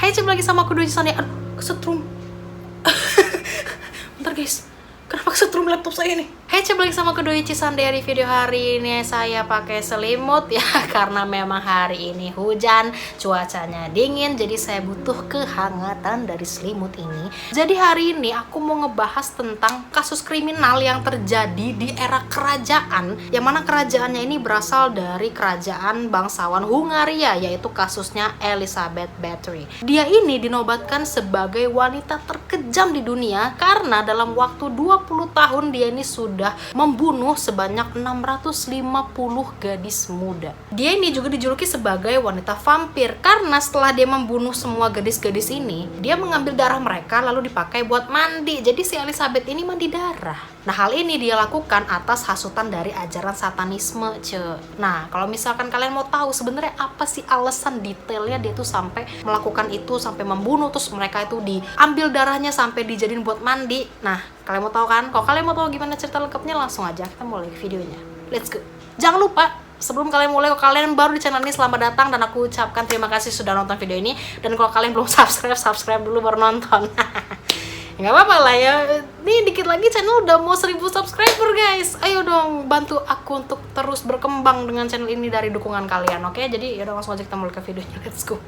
Hai, coba lagi sama aku Doi Cisande. Aduh, kesetrum. Bentar guys, kenapa kesetrum laptop saya nih? Hai, coba lagi sama aku Doi Cisande. Di video hari ini saya pakai selimut ya, karena memang hari ini hujan, cuacanya dingin, jadi saya butuh kehangatan dari selimut ini. Jadi hari ini aku mau ngebahas tentang kasus kriminal yang terjadi di era kerajaan, yang mana kerajaannya ini berasal dari kerajaan bangsawan Hungaria, yaitu kasusnya Elizabeth Bathory. Dia ini dinobatkan sebagai wanita terkejam di dunia karena dalam waktu 20 tahun dia ini sudah membunuh sebanyak 650 gadis muda. Dia ini juga dijuluki sebagai wanita vampir karena setelah dia membunuh semua gadis-gadis ini, dia mengambil darah mereka lalu dipakai buat mandi. Jadi si Elizabeth ini mandi darah. Nah, hal ini dia lakukan atas hasutan dari ajaran satanisme, Nah, kalau misalkan kalian mau tahu sebenarnya apa sih alasan detailnya dia tuh sampai melakukan itu, sampai membunuh, terus mereka itu diambil darahnya sampai dijadiin buat mandi. Nah, kalian mau tahu kan? Kalau kalian mau tahu gimana cerita lengkapnya, langsung aja kita mulai videonya. Let's go. Jangan lupa, sebelum kalian mulai, kalau kalian baru di channel ini, selamat datang dan aku ucapkan terima kasih sudah nonton video ini. Dan kalau kalian belum subscribe dulu baru nonton. Nggak apa-apa lah ya, ini dikit lagi channel udah mau 1000 subscriber guys. Ayo dong bantu aku untuk terus berkembang dengan channel ini dari dukungan kalian, oke? Jadi yaudah langsung aja kita mulai ke videonya, let's go.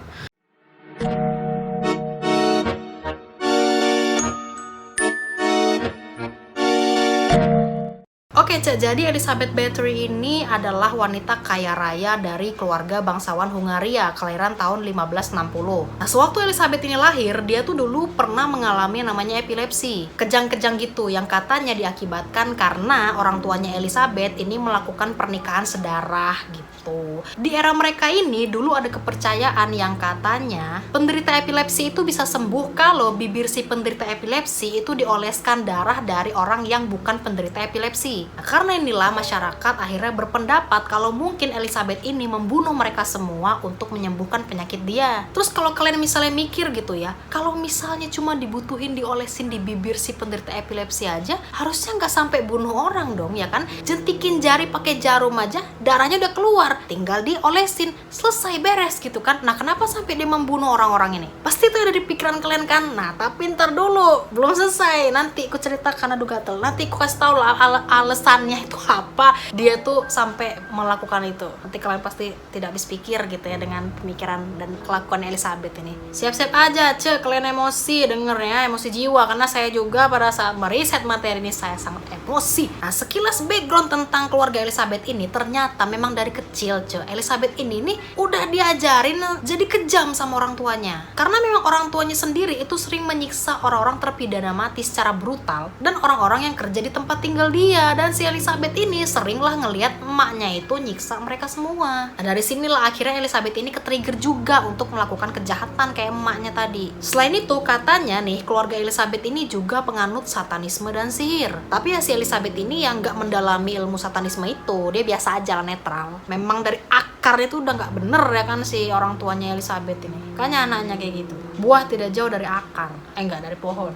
Oke, jadi Elizabeth Bathory ini adalah wanita kaya raya dari keluarga bangsawan Hungaria, kelahiran tahun 1560. Nah, sewaktu Elizabeth ini lahir, dia tuh dulu pernah mengalami namanya epilepsi, kejang-kejang gitu, yang katanya diakibatkan karena orang tuanya Elizabeth ini melakukan pernikahan sedarah gitu. Di era mereka ini dulu ada kepercayaan yang katanya penderita epilepsi itu bisa sembuh kalau bibir si penderita epilepsi itu dioleskan darah dari orang yang bukan penderita epilepsi. Nah, karena inilah masyarakat akhirnya berpendapat kalau mungkin Elizabeth ini membunuh mereka semua untuk menyembuhkan penyakit dia. Terus kalau kalian misalnya mikir gitu ya, kalau misalnya cuma dibutuhin diolesin di bibir si penderita epilepsi aja, harusnya nggak sampai bunuh orang dong, ya kan? Jentikin jari pakai jarum aja, darahnya udah keluar, tinggal diolesin, selesai, beres gitu kan. Nah, kenapa sampai dia membunuh orang-orang ini? Pasti itu ada di pikiran kalian kan? Nah, tapi ntar dulu, belum selesai. Nanti aku ceritakan, aduh gatel. Nanti aku kasih tau lah alasannya itu apa dia tuh sampai melakukan itu. Nanti kalian pasti tidak habis pikir gitu ya dengan pemikiran dan kelakuan Elizabeth ini. Siap-siap aja kalian emosi dengernya, emosi jiwa, karena saya juga pada saat meriset materi ini saya sangat emosi. Nah, sekilas background tentang keluarga Elizabeth ini, ternyata memang dari kecil Elizabeth ini nih udah diajarin jadi kejam sama orang tuanya, karena memang orang tuanya sendiri itu sering menyiksa orang-orang terpidana mati secara brutal dan orang-orang yang kerja di tempat tinggal dia. Dan si Elizabeth ini seringlah ngelihat emaknya itu nyiksa mereka semua. Nah, dari sinilah akhirnya Elizabeth ini ketrigger juga untuk melakukan kejahatan kayak emaknya tadi. Selain itu katanya nih, keluarga Elizabeth ini juga penganut satanisme dan sihir. Tapi ya si Elizabeth ini yang nggak mendalami ilmu satanisme itu, dia biasa aja lah, netral. Memang dari akarnya itu udah nggak bener ya kan si orang tuanya Elizabeth ini. Kayaknya anaknya kayak gitu. Buah tidak jauh dari akar. Enggak, dari pohon.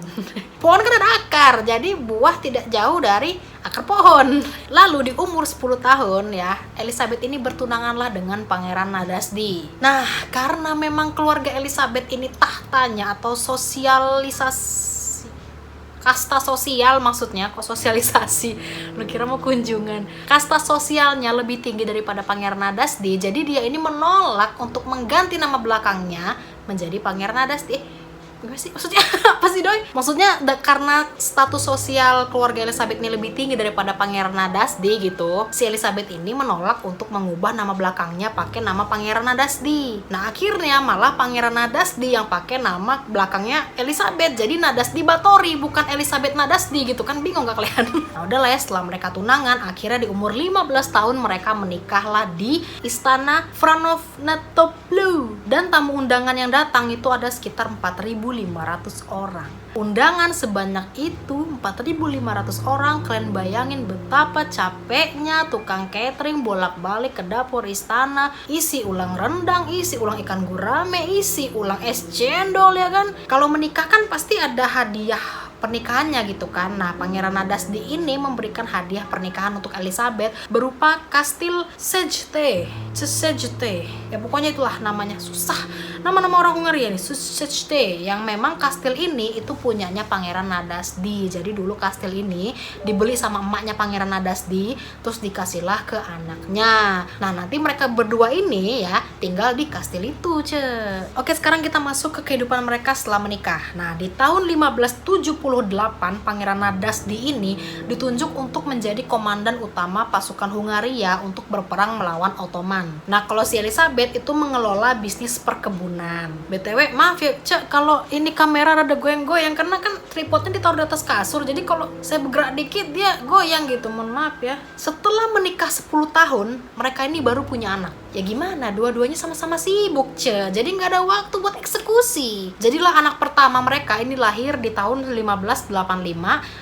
Pohon kan ada akar, jadi buah tidak jauh dari akar pohon. Lalu di umur 10 tahun ya, Elizabeth ini bertunanganlah dengan Pangeran Nadasdi. Nah, karena memang keluarga Elizabeth ini tahtanya atau kasta sosial, maksudnya kok sosialisasi, lu kira mau kunjungan, kasta sosialnya lebih tinggi daripada Pangeran Nadasdi. Jadi dia ini menolak untuk mengganti nama belakangnya menjadi Pangeran Nadasdi. Gimana sih? Maksudnya apa sih Doi? Maksudnya karena status sosial keluarga Elizabeth ini lebih tinggi daripada Pangeran Nadasdi gitu, si Elizabeth ini menolak untuk mengubah nama belakangnya pakai nama Pangeran Nadasdi. Nah, akhirnya malah Pangeran Nadasdi yang pakai nama belakangnya Elizabeth, jadi Nadasdi Bathory bukan Elizabeth Nadasdi gitu kan. Bingung gak kalian? Nah, udah lah ya, setelah mereka tunangan, akhirnya di umur 15 tahun mereka menikahlah di Istana Franovnatoplu. Dan tamu undangan yang datang itu ada sekitar 4.500 orang. Undangan sebanyak itu, 4.500 orang. Kalian bayangin betapa capeknya tukang catering bolak-balik ke dapur istana, isi ulang rendang, isi ulang ikan gurame, isi ulang es cendol, ya kan. Kalau menikah kan pasti ada hadiah pernikahannya gitu kan. Nah, Pangeran Nadasdi ini memberikan hadiah pernikahan untuk Elizabeth berupa kastil Segete. Ya pokoknya itulah namanya, susah Nama-nama orang Hungaria nih, Sucete, yang memang kastil ini itu punyanya Pangeran Nadasdi. Jadi dulu kastil ini dibeli sama emaknya Pangeran Nadasdi, terus dikasihlah ke anaknya. Nah, nanti mereka berdua ini ya tinggal di kastil itu, Oke, sekarang kita masuk ke kehidupan mereka setelah menikah. Nah, di tahun 1578, Pangeran Nadasdi ini ditunjuk untuk menjadi komandan utama pasukan Hungaria untuk berperang melawan Ottoman. Nah, kalau si Elizabeth itu mengelola bisnis perkebunan. BTW, maaf ya, kalau ini kamera rada goyang-goyang karena kan tripodnya ditaruh di atas kasur. Jadi kalau saya bergerak dikit dia goyang gitu. Mohon maaf ya. Setelah menikah 10 tahun, mereka ini baru punya anak. Ya gimana, dua-duanya sama-sama sibuk, jadi nggak ada waktu buat eksekusi. Jadilah anak pertama mereka ini lahir di tahun 1585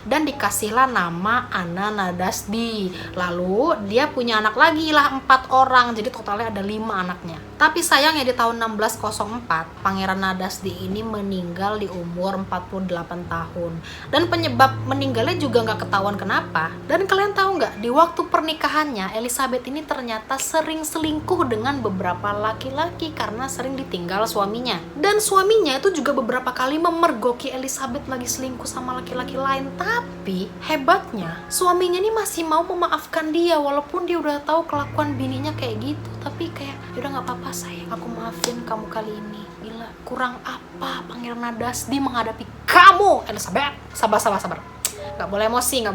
dan dikasihlah nama Anna Nadasdi. Lalu dia punya anak lagi lah 4 orang, jadi totalnya ada 5 anaknya. Tapi sayangnya di tahun 1604 Pangeran Nadasdi ini meninggal di umur 48 tahun. Dan penyebab meninggalnya juga nggak ketahuan kenapa. Dan kalian tahu nggak, di waktu pernikahannya Elizabeth ini ternyata sering selingkuh dengan beberapa laki-laki karena sering ditinggal suaminya. Dan suaminya itu juga beberapa kali memergoki Elizabeth lagi selingkuh sama laki-laki lain. Tapi hebatnya suaminya ini masih mau memaafkan dia walaupun dia udah tahu kelakuan bininya kayak gitu. Tapi kayak yaudah nggak apa-apa sayang, aku maafin kamu kali ini. Gila, kurang apa Pangeran Nadasdi menghadapi kamu, Elizabeth? Sabar. Nggak boleh emosi.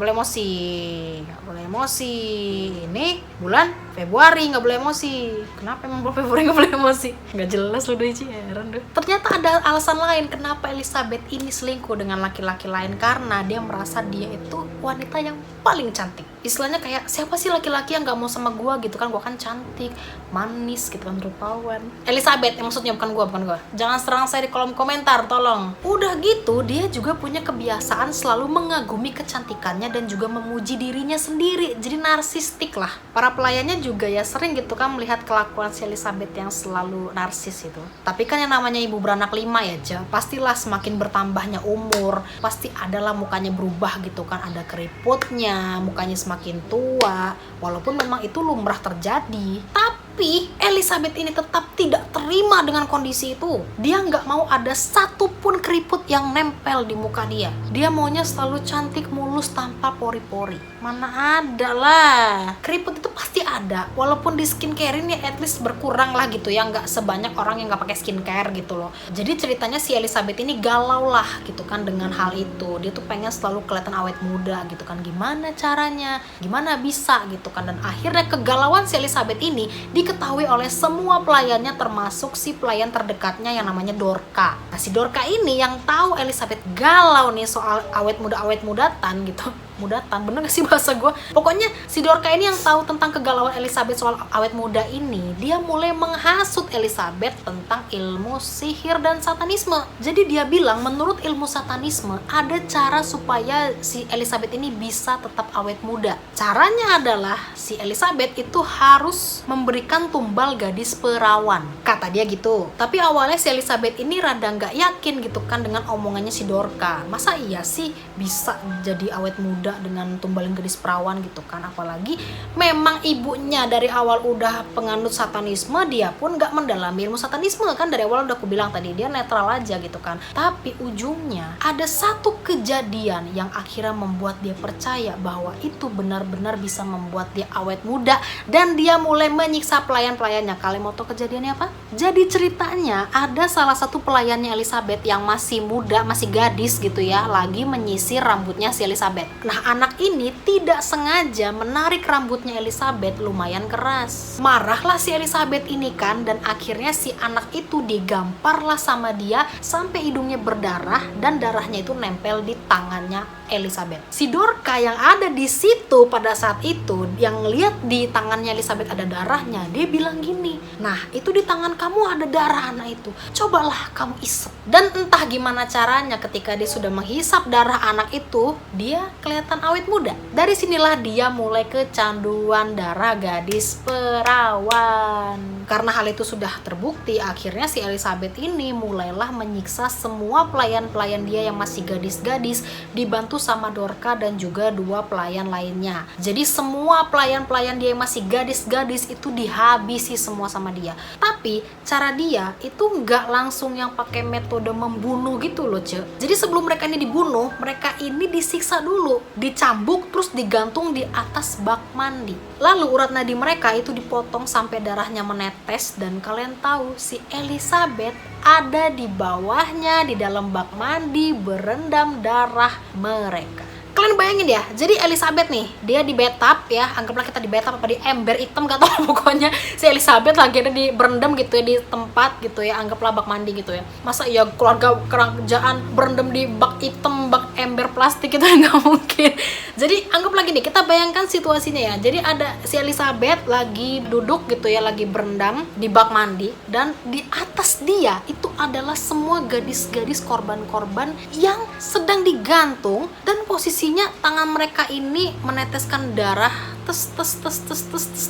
Ini bulan Februari nggak boleh emosi. Kenapa emang bulan Februari nggak boleh emosi? Nggak jelas lu deh, heran deh. Ternyata ada alasan lain kenapa Elizabeth ini selingkuh dengan laki-laki lain, karena dia merasa dia itu wanita yang paling cantik. Istilahnya kayak, siapa sih laki-laki yang nggak mau sama gua gitu kan? Gua kan cantik, manis gitu kan, rupawan. Elizabeth, maksudnya bukan gua. Jangan serang saya di kolom komentar, tolong. Udah gitu, dia juga punya kebiasaan selalu mengagumi kecantikannya dan juga memuji dirinya sendiri. Jadi narsistik lah. Para pelayannya juga ya sering gitu kan melihat kelakuan si Elizabeth yang selalu narsis itu. Tapi kan yang namanya ibu beranak 5 ya, pastilah semakin bertambahnya umur, pasti adalah mukanya berubah gitu kan. Ada keriputnya, mukanya semakin tua, walaupun memang itu lumrah terjadi. Tapi Elizabeth ini tetap tidak terima dengan kondisi itu. Dia nggak mau ada satupun keriput yang nempel di muka dia. Dia maunya selalu cantik, mulus, tanpa pori-pori. Mana ada lah. Keriput itu pasti ada. Walaupun di skincare ini at least berkurang lah gitu ya. Nggak sebanyak orang yang nggak pakai skincare gitu loh. Jadi ceritanya si Elizabeth ini galau lah gitu kan dengan hal itu. Dia tuh pengen selalu kelihatan awet muda gitu kan. Gimana caranya? Gimana bisa gitu kan. Dan akhirnya kegalauan si Elizabeth ini diketahui oleh semua pelayannya, termasuk si pelayan terdekatnya yang namanya Dorca. Nah, si Dorca ini yang tahu Elizabeth galau nih soal awet mudatan gitu. Mudatan, bener gak sih bahasa gue? Pokoknya si Dorca ini yang tahu tentang kegalauan Elizabeth soal awet muda ini. Dia mulai menghasut Elizabeth tentang ilmu sihir dan satanisme. Jadi dia bilang menurut ilmu satanisme ada cara supaya si Elizabeth ini bisa tetap awet muda. Caranya adalah si Elizabeth itu harus memberikan tumbal gadis perawan, kata dia gitu. Tapi awalnya si Elizabeth ini rada gak yakin gitu kan dengan omongannya si Dorca. Masa iya sih bisa jadi awet muda dengan tumbalin gadis perawan gitu kan? Apalagi memang ibunya dari awal udah penganut satanisme, dia pun gak mendalami ilmu satanisme kan. Dari awal udah aku bilang tadi, dia netral aja gitu kan. Tapi ujungnya ada satu kejadian yang akhirnya membuat dia percaya bahwa itu benar-benar bisa membuat dia awet muda, dan dia mulai menyiksa pelayan-pelayannya. Kalian mau tahu kejadiannya apa? Jadi ceritanya ada salah satu pelayannya Elizabeth yang masih muda, masih gadis gitu ya, lagi menyisir rambutnya si Elizabeth. Nah, anak ini tidak sengaja menarik rambutnya Elizabeth lumayan keras. Marahlah si Elizabeth ini kan, dan akhirnya si anak itu digamparlah sama dia sampai hidungnya berdarah dan darahnya itu nempel di tangannya Elizabeth. Si Dorca yang ada di situ pada saat itu, yang lihat di tangannya Elizabeth ada darahnya, dia bilang gini, nah itu di tangan kamu ada darah anak itu, cobalah kamu isep. Dan entah gimana caranya ketika dia sudah menghisap darah anak itu, dia kelihatan awet muda. Dari sinilah dia mulai kecanduan darah gadis perawan. karena hal itu sudah terbukti, akhirnya si Elizabeth ini mulailah menyiksa semua pelayan-pelayan dia yang masih gadis-gadis, dibantu sama Dorka dan juga 2 pelayan lainnya. Jadi semua pelayan-pelayan dia yang masih gadis-gadis itu dihabisi semua sama dia. Tapi cara dia itu nggak langsung yang pakai metode membunuh gitu loh, Ce. Jadi sebelum mereka ini dibunuh, mereka ini disiksa dulu, dicambuk terus digantung di atas bak mandi. Lalu urat nadi mereka itu dipotong sampai darahnya menetes, dan kalian tahu si Elizabeth ada di bawahnya di dalam bak mandi berendam darah mereka. Kalian bayangin ya, jadi Elizabeth nih, dia di bathtub ya, anggaplah kita di bathtub apa di ember hitam gak tau pokoknya si Elizabeth lagi ada di berendam gitu ya, di tempat gitu ya, anggaplah bak mandi gitu ya. Masa ya keluarga kerajaan berendam di bak hitam, bak ember plastik itu nggak mungkin. Jadi anggap lagi nih, kita bayangkan situasinya ya, jadi ada si Elizabeth lagi duduk gitu ya, lagi berendam di bak mandi, dan di atas dia itu adalah semua gadis-gadis korban-korban yang sedang digantung, dan posisinya tangan mereka ini meneteskan darah tes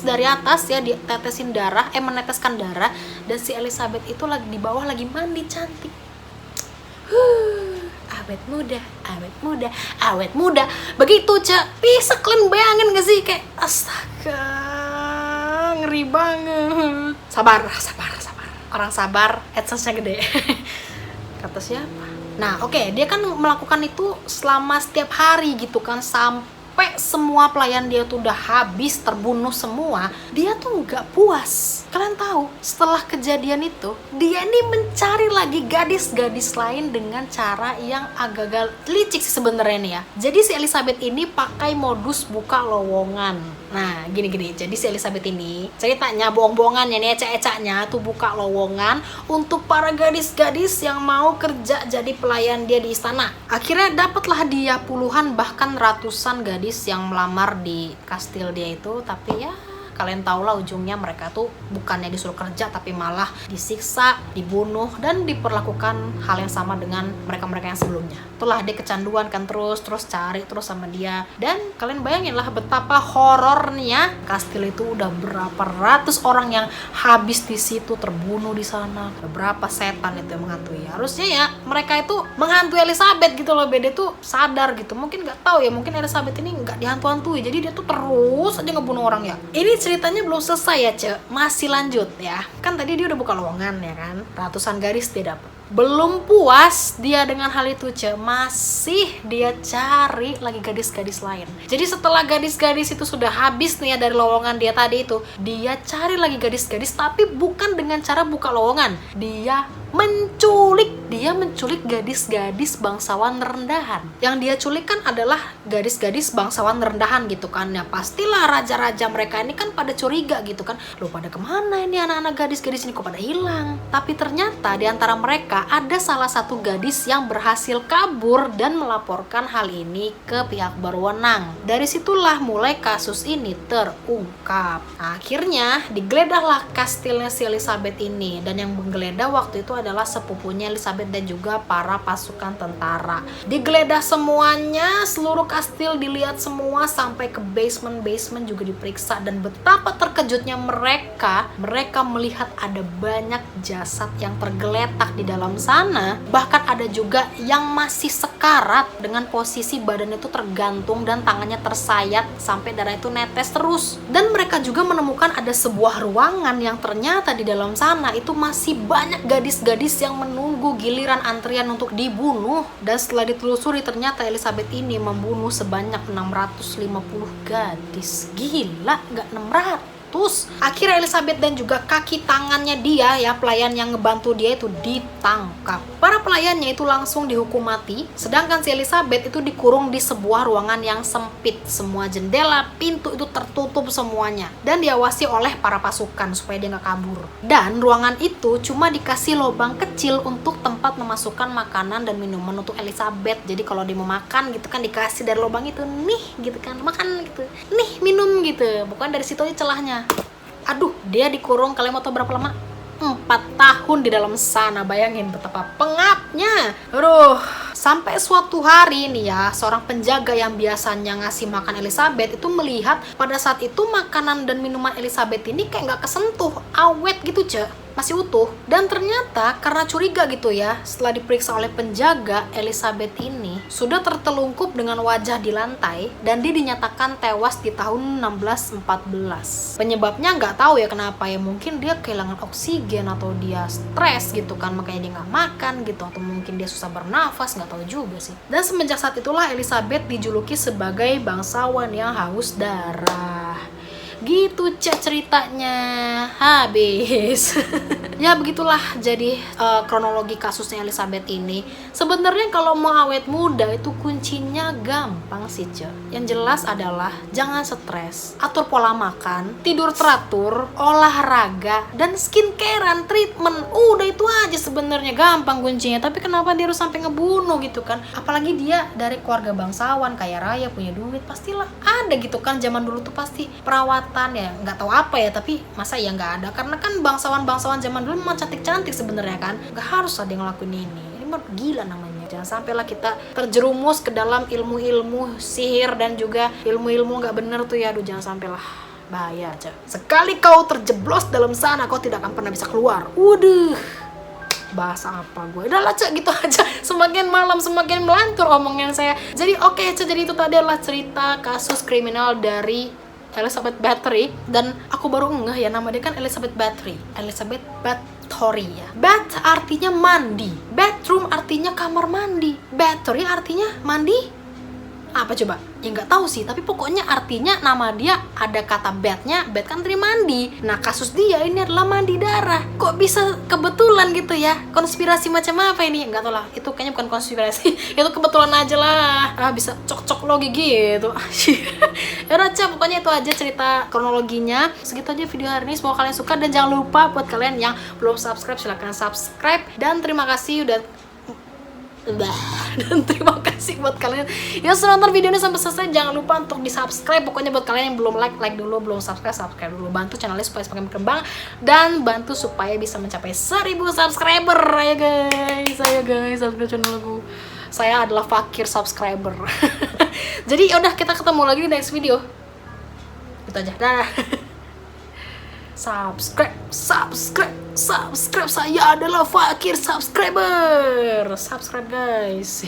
dari atas ya, ditetesin darah, meneteskan darah, dan si Elizabeth itu lagi di bawah lagi mandi cantik. Awet muda, awet muda, awet muda. Begitu, Cak. Bisa kalian bayangin gak sih, kayak astaga, ngeri banget. Sabar. Orang sabar, AdSense-nya gede. Kata siapa? Nah, oke, dia kan melakukan itu selama setiap hari gitu kan, sampai semua pelayan dia tuh udah habis, terbunuh semua. Dia tuh nggak puas. Kalian tahu, setelah kejadian itu, dia ini mencari lagi gadis-gadis lain dengan cara yang agak-agak licik sih sebenarnya nih ya. Jadi si Elizabeth ini pakai modus buka lowongan. Nah, gini-gini. Jadi si Elizabeth ini ceritanya bohong-bohongannya nih, ecak-ecaknya tuh buka lowongan untuk para gadis-gadis yang mau kerja jadi pelayan dia di istana. Akhirnya dapatlah dia puluhan bahkan ratusan gadis yang melamar di kastil dia itu, tapi ya kalian tau lah ujungnya mereka tuh bukannya disuruh kerja tapi malah disiksa, dibunuh, dan diperlakukan hal yang sama dengan mereka-mereka yang sebelumnya. Itulah dia kecanduan kan, terus cari terus sama dia. Dan kalian bayangin lah betapa horornya kastil itu, udah berapa ratus orang yang habis di situ, terbunuh di sana, beberapa setan itu yang menghantui. Harusnya ya mereka itu menghantui Elizabeth gitu loh, beda tuh sadar gitu. Mungkin nggak tahu ya, mungkin Elizabeth ini nggak dihantu-hantui, jadi dia tuh terus aja ngebunuh orang ya. Ini ceritanya belum selesai ya, Ce. Masih lanjut ya. Kan tadi dia udah buka lowongan ya kan, ratusan gadis dia dapat. Belum puas dia dengan hal itu, Ce, masih dia cari lagi gadis-gadis lain. Jadi setelah gadis-gadis itu sudah habis nih ya dari lowongan dia tadi itu, dia cari lagi gadis-gadis, tapi bukan dengan cara buka lowongan. Dia menculik gadis-gadis bangsawan rendahan. Yang dia culik kan adalah gadis-gadis bangsawan rendahan gitu kan. Ya pastilah raja-raja mereka ini kan pada curiga gitu kan. Loh, pada kemana ini anak-anak gadis-gadis ini, kok pada hilang? Tapi ternyata di antara mereka ada salah satu gadis yang berhasil kabur dan melaporkan hal ini ke pihak berwenang. Dari situlah mulai kasus ini terungkap. Akhirnya digeledahlah kastilnya si Elizabeth ini, dan yang menggeledah waktu itu adalah sepupunya Elizabeth dan juga para pasukan tentara. Digeledah semuanya, seluruh kastil dilihat semua sampai ke basement juga diperiksa, dan betapa terkejutnya mereka melihat ada banyak jasad yang tergeletak di dalam sana. Bahkan ada juga yang masih sekarat dengan posisi badan itu tergantung dan tangannya tersayat sampai darah itu netes terus. Dan mereka juga menemukan ada sebuah ruangan yang ternyata di dalam sana itu masih banyak gadis-gadis yang menunggu giliran antrian untuk dibunuh. Dan setelah ditelusuri ternyata Elizabeth ini membunuh sebanyak 650 gadis. Gila, nggak 600. Akhirnya Elizabeth dan juga kaki tangannya dia ya, pelayan yang ngebantu dia itu ditangkap. Para pelayannya itu langsung dihukum mati, sedangkan si Elizabeth itu dikurung di sebuah ruangan yang sempit. Semua jendela, pintu itu tertutup semuanya, dan diawasi oleh para pasukan supaya dia nggak kabur. Dan ruangan itu cuma dikasih lubang kecil untuk tempat memasukkan makanan dan minuman untuk Elizabeth. Jadi kalau dia mau makan gitu kan dikasih dari lubang itu, nih gitu kan, makan gitu, nih minum gitu. Bukan dari situ aja celahnya. Aduh, dia dikurung, kalian mau tahu berapa lama? 4 tahun di dalam sana. Bayangin betapa pengapnya. Aduh, Sampai suatu hari nih ya, seorang penjaga yang biasanya ngasih makan Elizabeth itu melihat pada saat itu makanan dan minuman Elizabeth ini kayak nggak kesentuh, awet gitu masih utuh. Dan ternyata karena curiga gitu ya, setelah diperiksa oleh penjaga, Elizabeth ini sudah tertelungkup dengan wajah di lantai dan dia dinyatakan tewas di tahun 1614. Penyebabnya nggak tahu ya kenapa ya, mungkin dia kehilangan oksigen atau dia stres gitu kan, makanya dia nggak makan gitu, atau mungkin dia susah bernafas, nggak tahu juga sih. Dan semenjak saat itulah Elizabeth dijuluki sebagai bangsawan yang haus darah. Gitu ceritanya, habis. Ya begitulah jadi kronologi kasusnya Elizabeth ini. Sebenarnya kalau mau awet muda itu kuncinya gampang sih Yang jelas adalah jangan stres, atur pola makan, tidur teratur, olahraga, dan skincarean, treatment. Udah itu aja sebenarnya, gampang kuncinya. Tapi kenapa dia harus sampai ngebunuh gitu kan? Apalagi dia dari keluarga bangsawan, kaya raya, punya duit, pastilah ada gitu kan. Zaman dulu tuh pasti perawatan ya, nggak tahu apa ya, tapi masa ya nggak ada? Karena kan bangsawan zaman dulu memang cantik-cantik sebenarnya kan, nggak harus ada yang ngelakuin ini mah gila namanya. Jangan sampailah kita terjerumus ke dalam ilmu-ilmu sihir dan juga ilmu-ilmu nggak bener tuh ya. Aduh jangan sampailah, bahaya aja. Sekali kau terjeblos dalam sana, kau tidak akan pernah bisa keluar. Udah, bahasa apa gue? Udah lah gitu aja. Semakin malam semakin melantur omongan saya. Jadi oke, jadi itu tadi adalah cerita kasus kriminal dari Elizabeth Bathory. Dan aku baru ngeh ya, nama dia kan Elizabeth Bathory. Elizabeth Bathory ya. Bath artinya mandi, bathroom artinya kamar mandi, Bathory artinya mandi apa coba? Ya nggak tahu sih, tapi pokoknya artinya nama dia ada kata bath-nya, bath kan artinya mandi. Nah kasus dia ini adalah mandi darah. Kok bisa kebetulan gitu ya? Konspirasi macam apa ini? Nggak tahu lah, itu kayaknya bukan konspirasi. Itu kebetulan aja lah. Bisa cocok logi gitu. Ya udah pokoknya itu aja cerita kronologinya. Segitu aja video hari ini, semoga kalian suka. Dan jangan lupa buat kalian yang belum subscribe, silahkan subscribe. Dan terima kasih udah dan terima kasih buat kalian yang sudah nonton video ini sampai selesai. Jangan lupa untuk di subscribe. Pokoknya buat kalian yang belum like dulu, belum subscribe dulu. Bantu channelnya supaya semakin berkembang dan bantu supaya bisa mencapai 1000 subscriber ya guys. Subscribe channel aku. Saya adalah fakir subscriber. Jadi yaudah, kita ketemu lagi di next video. Itu aja, dah. Subscribe, saya adalah fakir subscriber. Subscribe guys.